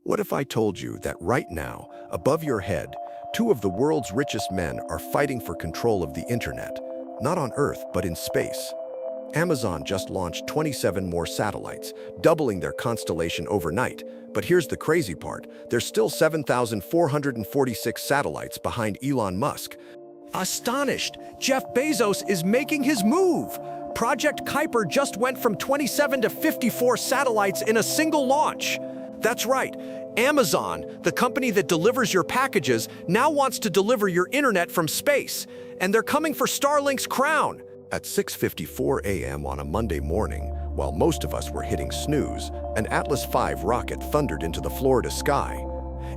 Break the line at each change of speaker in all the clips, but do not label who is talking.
What if I told you that right now, above your head, two of the world's richest men are fighting for control of the internet, not on Earth, but in space? Amazon just launched 27 more satellites, doubling their constellation overnight. But here's the crazy part. There's still 7,446 satellites behind Elon Musk. Astonished, Jeff Bezos is making his move. Project Kuiper just went from 27 to 54 satellites in a single launch. That's right. Amazon, the company that delivers your packages, now wants to deliver your internet from space. And they're coming for Starlink's crown. At 6:54 a.m. on a Monday morning, while most of us were hitting snooze, an Atlas V rocket thundered into the Florida sky.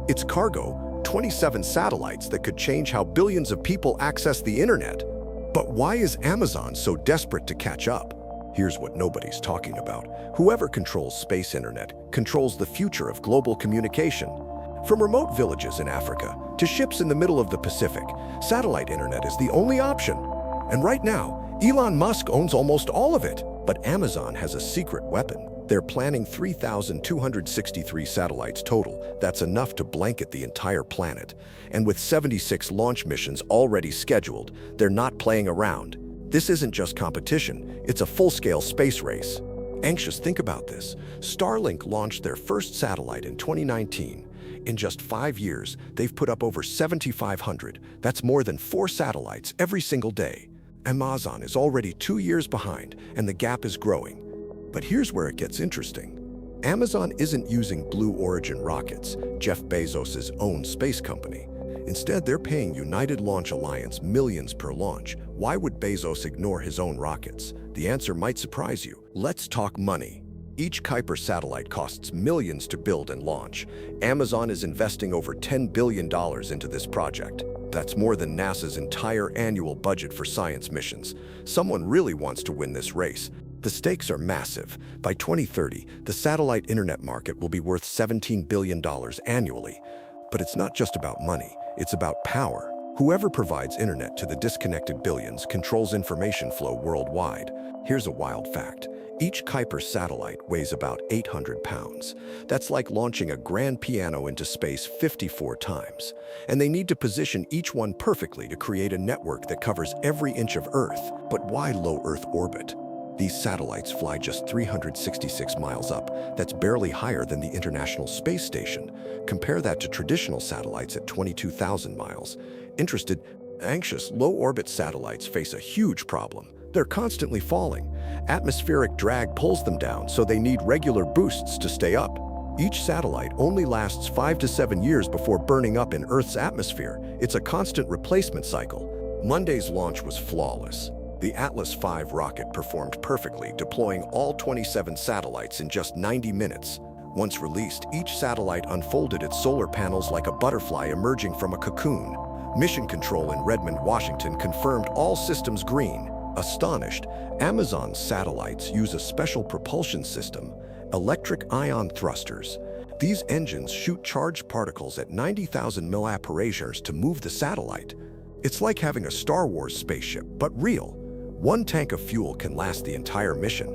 Its cargo, 27 satellites that could change how billions of people access the internet. But why is Amazon so desperate to catch up? Here's what nobody's talking about. Whoever controls space internet controls the future of global communication. From remote villages in Africa to ships in the middle of the Pacific, satellite internet is the only option. And right now, Elon Musk owns almost all of it. But Amazon has a secret weapon. They're planning 3,263 satellites total. That's enough to blanket the entire planet. And with 76 launch missions already scheduled, they're not playing around. This isn't just competition, it's a full-scale space race. Anxious, think about this. Starlink launched their first satellite in 2019. In just 5 years, they've put up over 7,500. That's more than 4 satellites every single day. Amazon is already 2 years behind, and the gap is growing. But here's where it gets interesting. Amazon isn't using Blue Origin rockets, Jeff Bezos' own space company. Instead, they're paying United Launch Alliance millions per launch. Why would Bezos ignore his own rockets? The answer might surprise you. Let's talk money. Each Kuiper satellite costs millions to build and launch. Amazon is investing over $10 billion into this project. That's more than NASA's entire annual budget for science missions. Someone really wants to win this race. The stakes are massive. By 2030, the satellite internet market will be worth $17 billion annually. But it's not just about money, it's about power. Whoever provides internet to the disconnected billions controls information flow worldwide. Here's a wild fact. Each Kuiper satellite weighs about 800 pounds. That's like launching a grand piano into space 54 times. And they need to position each one perfectly to create a network that covers every inch of Earth. But why low Earth orbit? These satellites fly just 366 miles up. That's barely higher than the International Space Station. Compare that to traditional satellites at 22,000 miles. Interested? Anxious, low-orbit satellites face a huge problem. They're constantly falling. Atmospheric drag pulls them down, so they need regular boosts to stay up. Each satellite only lasts 5 to 7 years before burning up in Earth's atmosphere. It's a constant replacement cycle. Monday's launch was flawless. The Atlas V rocket performed perfectly, deploying all 27 satellites in just 90 minutes. Once released, each satellite unfolded its solar panels like a butterfly emerging from a cocoon. Mission Control in Redmond, Washington confirmed all systems green. Astonished, Amazon's satellites use a special propulsion system, electric ion thrusters. These engines shoot charged particles at 90,000 mAh to move the satellite. It's like having a Star Wars spaceship, but real. One tank of fuel can last the entire mission.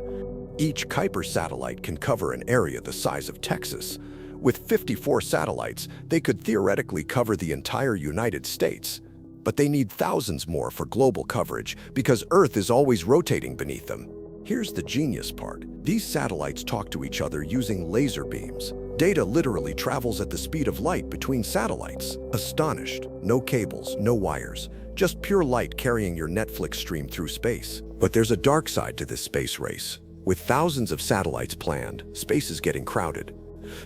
Each Kuiper satellite can cover an area the size of Texas. With 54 satellites, they could theoretically cover the entire United States. But they need thousands more for global coverage because Earth is always rotating beneath them. Here's the genius part. These satellites talk to each other using laser beams. Data literally travels at the speed of light between satellites. Astonished, no cables, no wires, just pure light carrying your Netflix stream through space. But there's a dark side to this space race. With thousands of satellites planned, space is getting crowded.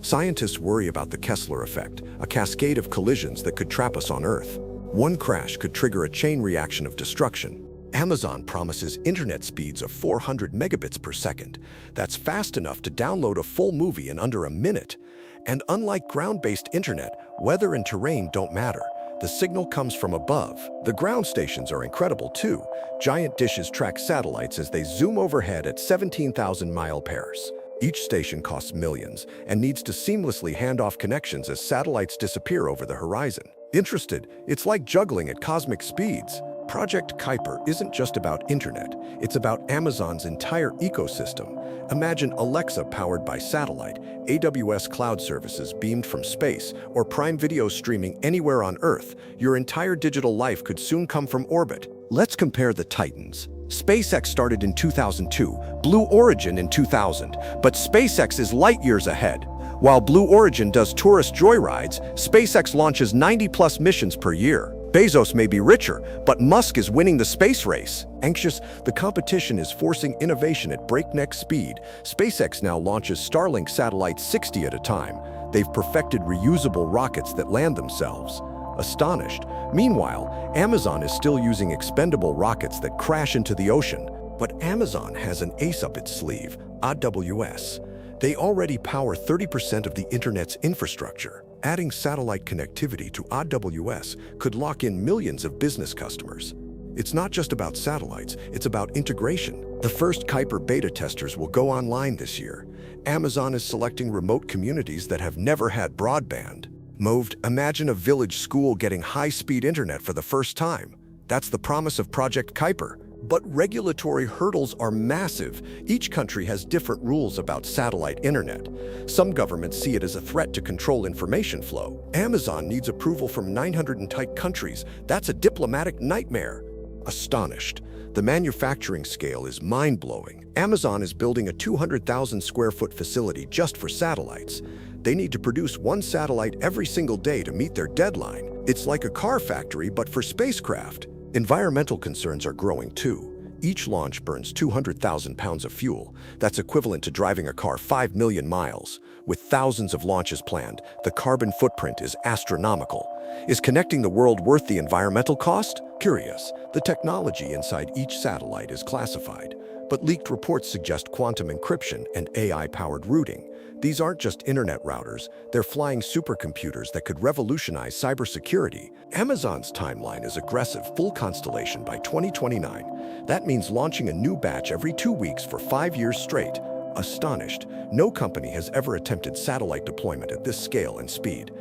Scientists worry about the Kessler effect, a cascade of collisions that could trap us on Earth. One crash could trigger a chain reaction of destruction. Amazon promises internet speeds of 400 megabits per second. That's fast enough to download a full movie in under a minute. And unlike ground-based internet, weather and terrain don't matter. The signal comes from above. The ground stations are incredible too. Giant dishes track satellites as they zoom overhead at 17,000 mile pairs. Each station costs millions and needs to seamlessly hand off connections as satellites disappear over the horizon. Interested? It's like juggling at cosmic speeds. Project Kuiper isn't just about internet, it's about Amazon's entire ecosystem. Imagine Alexa powered by satellite, AWS cloud services beamed from space, or Prime Video streaming anywhere on Earth. Your entire digital life could soon come from orbit. Let's compare the titans. SpaceX started in 2002, Blue Origin in 2000, but SpaceX is light years ahead. While Blue Origin does tourist joyrides, SpaceX launches 90+ missions per year. Bezos may be richer, but Musk is winning the space race. Anxious, the competition is forcing innovation at breakneck speed. SpaceX now launches Starlink satellites 60 at a time. They've perfected reusable rockets that land themselves. Astonished. Meanwhile, Amazon is still using expendable rockets that crash into the ocean. But Amazon has an ace up its sleeve, AWS. They already power 30% of the internet's infrastructure. Adding satellite connectivity to AWS could lock in millions of business customers. It's not just about satellites, it's about integration. The first Kuiper beta testers will go online this year. Amazon is selecting remote communities that have never had broadband. Moved, imagine a village school getting high-speed internet for the first time. That's the promise of Project Kuiper. But regulatory hurdles are massive. Each country has different rules about satellite internet. Some governments see it as a threat to control information flow. Amazon needs approval from 900 countries. That's a diplomatic nightmare. Astonished. The manufacturing scale is mind-blowing. Amazon is building a 200,000 square foot facility just for satellites. They need to produce one satellite every single day to meet their deadline. It's like a car factory, but for spacecraft. Environmental concerns are growing too. Each launch burns 200,000 pounds of fuel. That's equivalent to driving a car 5 million miles. With thousands of launches planned, the carbon footprint is astronomical. Is connecting the world worth the environmental cost? Curious. The technology inside each satellite is classified, but leaked reports suggest quantum encryption and AI-powered routing. These aren't just internet routers, they're flying supercomputers that could revolutionize cybersecurity. Amazon's timeline is aggressive, full constellation by 2029. That means launching a new batch every 2 weeks for 5 years straight. Astonished, no company has ever attempted satellite deployment at this scale and speed.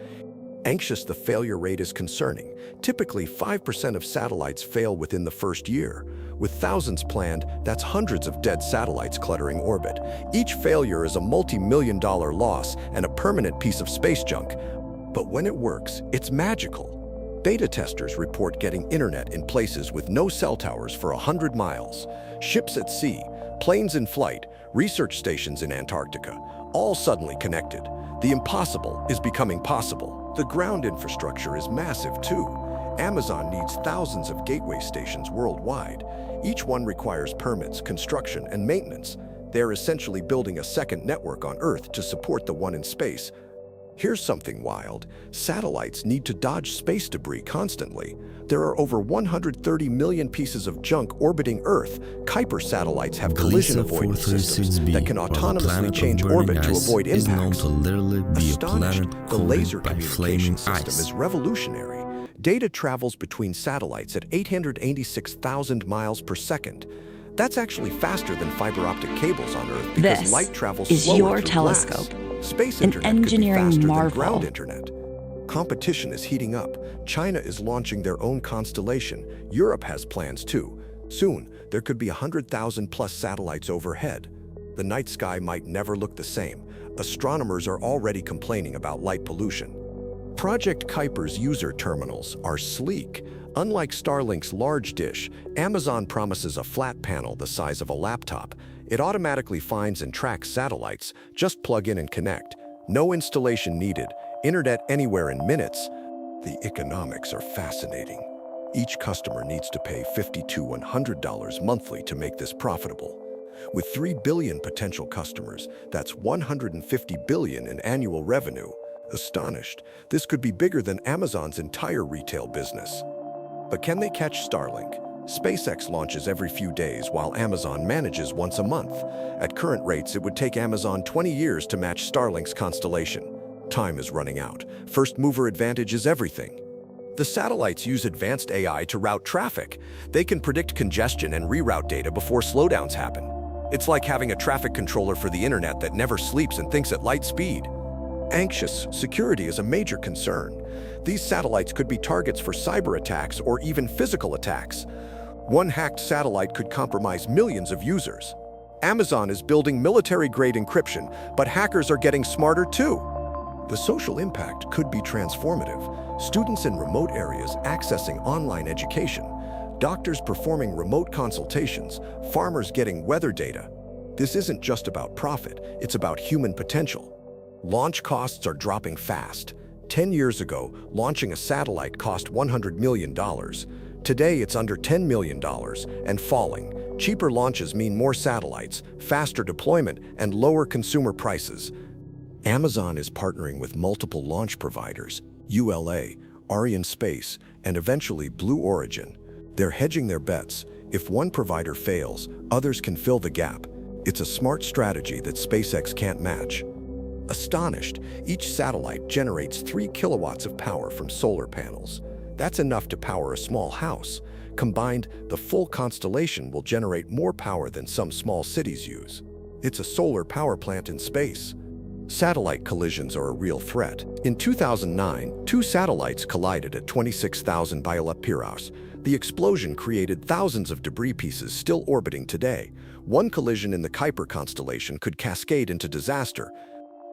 Anxious, the failure rate is concerning. Typically, 5% of satellites fail within the first year. With thousands planned, that's hundreds of dead satellites cluttering orbit. Each failure is a multi-million-dollar loss and a permanent piece of space junk. But when it works, it's magical. Beta testers report getting internet in places with no cell towers for 100 miles. Ships at sea, planes in flight, research stations in Antarctica, all suddenly connected. The impossible is becoming possible. The ground infrastructure is massive too. Amazon needs thousands of gateway stations worldwide. Each one requires permits, construction, and maintenance. They're essentially building a second network on Earth to support the one in space. Here's something wild. Satellites need to dodge space debris constantly. There are over 130 million pieces of junk orbiting Earth. Kuiper satellites have collision avoidance systems that can autonomously change orbit to avoid impacts. Astonished, the laser communication system is revolutionary. Data travels between satellites at 886,000 miles per second. That's actually faster than fiber optic cables on Earth because light travels slower through
This is your telescope.
Space
An
internet could be
engineering
faster than
marvel.
ground internet. Competition is heating up. China is launching their own constellation. Europe has plans too. Soon, there could be 100,000 plus satellites overhead. The night sky might never look the same. Astronomers are already complaining about light pollution. Project Kuiper's user terminals are sleek. Unlike Starlink's large dish, Amazon promises a flat panel the size of a laptop. It automatically finds and tracks satellites. Just plug in and connect. No installation needed. Internet anywhere in minutes. The economics are fascinating. Each customer needs to pay $50 to $100 monthly to make this profitable. With 3 billion potential customers, that's $150 billion in annual revenue. Astonished, this could be bigger than Amazon's entire retail business. But can they catch Starlink? SpaceX launches every few days while Amazon manages once a month. At current rates, it would take Amazon 20 years to match Starlink's constellation. Time is running out. First mover advantage is everything. The satellites use advanced AI to route traffic. They can predict congestion and reroute data before slowdowns happen. It's like having a traffic controller for the internet that never sleeps and thinks at light speed. Anxious, security is a major concern. These satellites could be targets for cyber attacks or even physical attacks. One hacked satellite could compromise millions of users. Amazon is building military-grade encryption, but hackers are getting smarter too. The social impact could be transformative. Students in remote areas accessing online education, doctors performing remote consultations, farmers getting weather data. This isn't just about profit, it's about human potential. Launch costs are dropping fast. 10 years ago, launching a satellite cost $100 million. Today, it's under $10 million and falling. Cheaper launches mean more satellites, faster deployment, and lower consumer prices. Amazon is partnering with multiple launch providers, ULA, Arianespace, and eventually Blue Origin. They're hedging their bets. If one provider fails, others can fill the gap. It's a smart strategy that SpaceX can't match. Astonished, each satellite generates 3 kilowatts of power from solar panels. That's enough to power a small house. Combined, the full constellation will generate more power than some small cities use. It's a solar power plant in space. Satellite collisions are a real threat. In 2009, 2 satellites collided at 26,000 km/h. The explosion created thousands of debris pieces still orbiting today. One collision in the Kuiper constellation could cascade into disaster.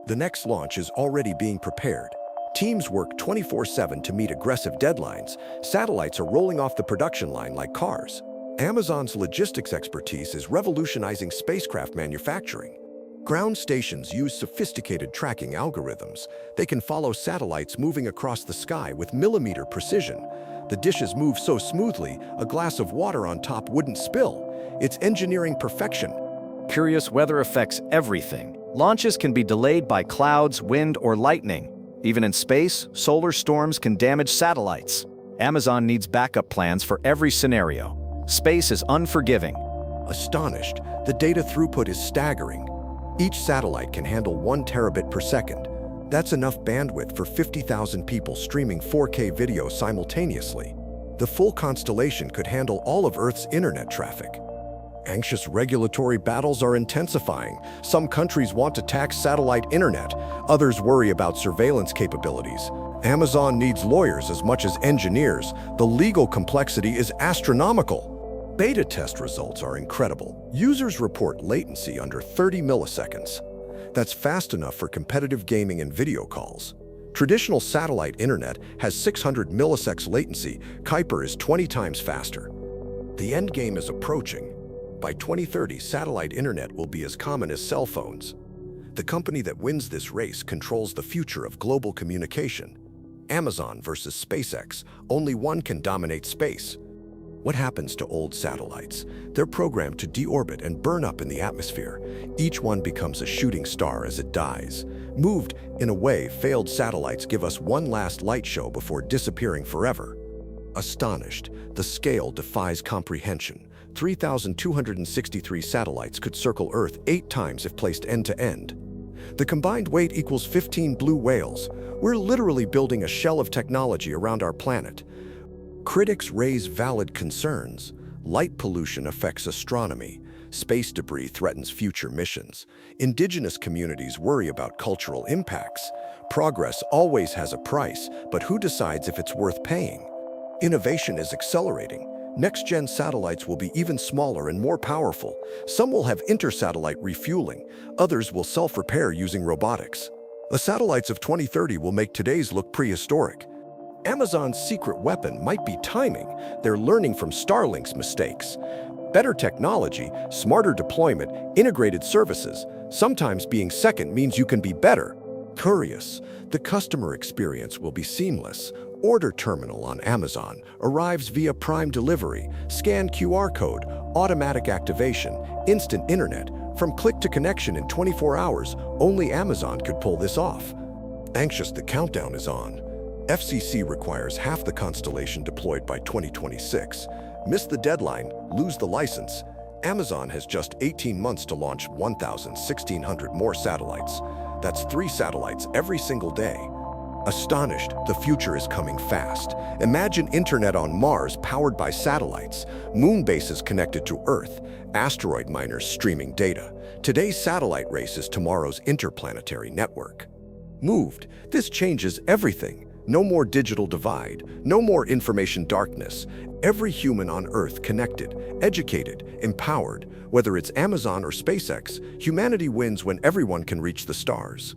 The next launch is already being prepared. Teams work 24/7 to meet aggressive deadlines. Satellites are rolling off the production line like cars. Amazon's logistics expertise is revolutionizing spacecraft manufacturing. Ground stations use sophisticated tracking algorithms. They can follow satellites moving across the sky with millimeter precision. The dishes move so smoothly, a glass of water on top wouldn't spill. It's engineering perfection.
Curious weather affects everything. Launches can be delayed by clouds, wind, or lightning. Even in space, solar storms can damage satellites. Amazon needs backup plans for every scenario. Space is unforgiving.
Astonished, the data throughput is staggering. Each satellite can handle 1 terabit per second. That's enough bandwidth for 50,000 people streaming 4K video simultaneously. The full constellation could handle all of Earth's internet traffic. Anxious regulatory battles are intensifying. Some countries want to tax satellite internet. Others worry about surveillance capabilities. Amazon needs lawyers as much as engineers. The legal complexity is astronomical. Beta test results are incredible. Users report latency under 30 milliseconds. That's fast enough for competitive gaming and video calls. Traditional satellite internet has 600 milliseconds latency. Kuiper is 20 times faster. The end game is approaching. By 2030, satellite internet will be as common as cell phones. The company that wins this race controls the future of global communication. Amazon versus SpaceX, only one can dominate space. What happens to old satellites? They're programmed to deorbit and burn up in the atmosphere. Each one becomes a shooting star as it dies. Moved, in a way, failed satellites give us one last light show before disappearing forever. Astonished, the scale defies comprehension. 3,263 satellites could circle Earth 8 times if placed end-to-end. The combined weight equals 15 blue whales. We're literally building a shell of technology around our planet. Critics raise valid concerns. Light pollution affects astronomy. Space debris threatens future missions. Indigenous communities worry about cultural impacts. Progress always has a price, but who decides if it's worth paying? Innovation is accelerating. Next-gen satellites will be even smaller and more powerful. Some will have inter-satellite refueling. Others will self-repair using robotics. The satellites of 2030 will make today's look prehistoric. Amazon's secret weapon might be timing. They're learning from Starlink's mistakes. Better technology, smarter deployment, integrated services. Sometimes being second means you can be better. Curious, the customer experience will be seamless. Order terminal on Amazon arrives via Prime delivery, scan QR code, automatic activation, instant internet, from click to connection in 24 hours. Only Amazon could pull this off. Anxious, the countdown is on. FCC requires half the constellation deployed by 2026. Miss the deadline, lose the license. Amazon has just 18 months to launch 1,600 more satellites. That's 3 satellites every single day. Astonished, the future is coming fast. Imagine internet on Mars powered by satellites, moon bases connected to Earth, asteroid miners streaming data. Today's satellite race is tomorrow's interplanetary network. moved. This changes everything. No more digital divide, no more information darkness. Every human on Earth connected, educated, empowered. Whether it's Amazon or SpaceX, humanity wins when everyone can reach the stars.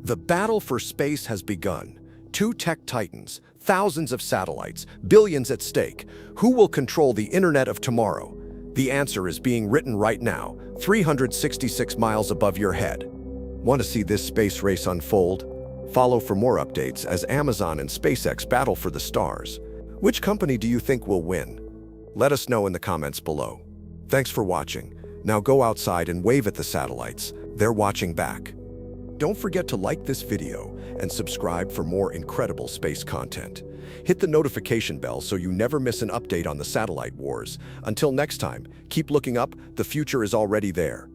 The battle for space has begun. Two tech titans, thousands of satellites, billions at stake. Who will control the internet of tomorrow? The answer is being written right now, 366 miles above your head. Want to see this space race unfold? Follow for more updates as Amazon and SpaceX battle for the stars. Which company do you think will win? Let us know in the comments below. Thanks for watching. Now go outside and wave at the satellites. They're watching back. Don't forget to like this video and subscribe for more incredible space content. Hit the notification bell so you never miss an update on the satellite wars. Until next time, keep looking up, the future is already there.